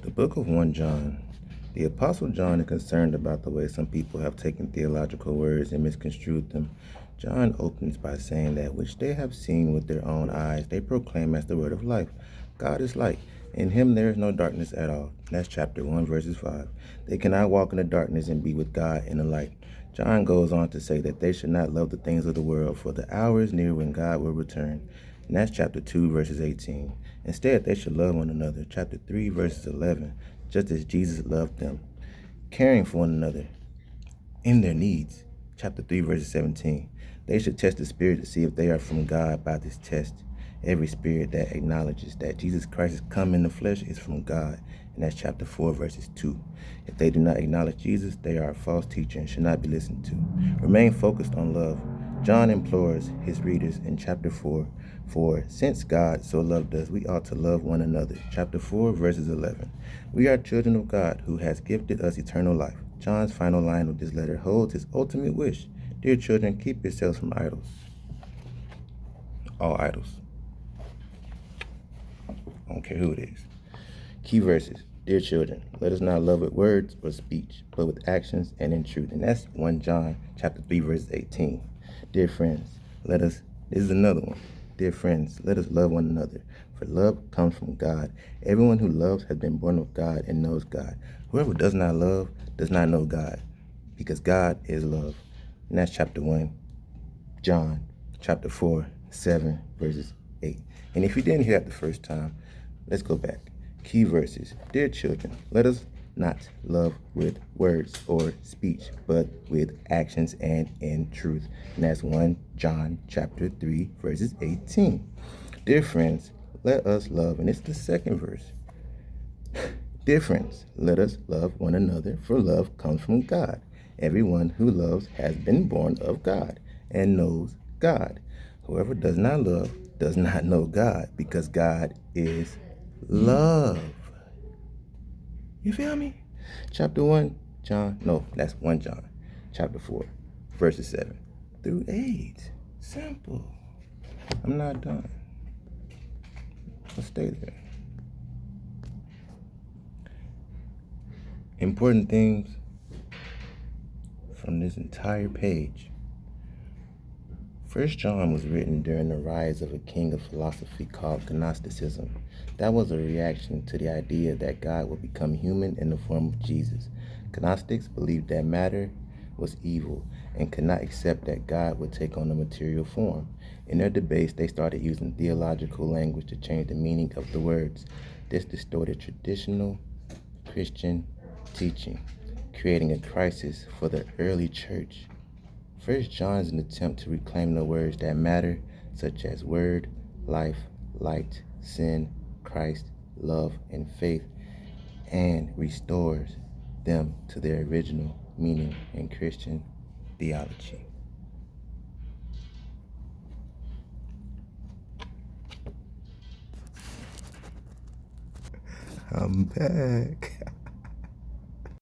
The book of 1 John. The Apostle John is concerned about the way some people have taken theological words and misconstrued them. John opens by saying that which they have seen with their own eyes, they proclaim as the word of life. God is light. In him there is no darkness at all. That's chapter 1, verses 5. They cannot walk in the darkness and be with God in the light. John goes on to say that they should not love the things of the world, for the hour is near when God will return. And that's chapter 2, verses 18. Instead, they should love one another. Chapter 3, verses 11. Just as Jesus loved them. Caring for one another in their needs. Chapter 3, verses 17. They should test the spirit to see if they are from God by this test. Every spirit that acknowledges that Jesus Christ has come in the flesh is from God. And that's chapter 4, verses 2. If they do not acknowledge Jesus, they are a false teacher and should not be listened to. Remain focused on love. John implores his readers in chapter 4, for since God so loved us, we ought to love one another. Chapter 4, verses 11. We are children of God who has gifted us eternal life. John's final line of this letter holds his ultimate wish. Dear children, keep yourselves from idols. All idols. I don't care who it is. Key verses. Dear children, let us not love with words or speech, but with actions and in truth. And that's 1 John chapter 3, verse 18. Dear friends, this is another one. Dear friends, let us love one another, for love comes from God. Everyone who loves has been born of God and knows God. Whoever does not love does not know God, because God is love. And that's chapter 1, John chapter 4, 7, verses 8. And if you didn't hear that the first time, let's go back. Key verses. Dear children, let us not love with words or speech, but with actions and in truth. And that's 1 John chapter 3, verses 18. Dear friends, let us love, and it's the second verse. Dear friends, let us love one another, for love comes from God. Everyone who loves has been born of God and knows God. Whoever does not love does not know God, because God is love. You feel me? Chapter 1, John. No, that's 1 John. Chapter 4, verses 7 through 8. Simple. I'm not done. Let's stay there. Important things from this entire page. 1 John was written during the rise of a king of philosophy called Gnosticism. That was a reaction to the idea that God would become human in the form of Jesus. Gnostics believed that matter was evil and could not accept that God would take on a material form. In their debates, they started using theological language to change the meaning of the words. This distorted traditional Christian teaching, creating a crisis for the early church. 1 John is an attempt to reclaim the words that matter, such as word, life, light, sin, Christ, love, and faith, and restores them to their original meaning in Christian theology. I'm back.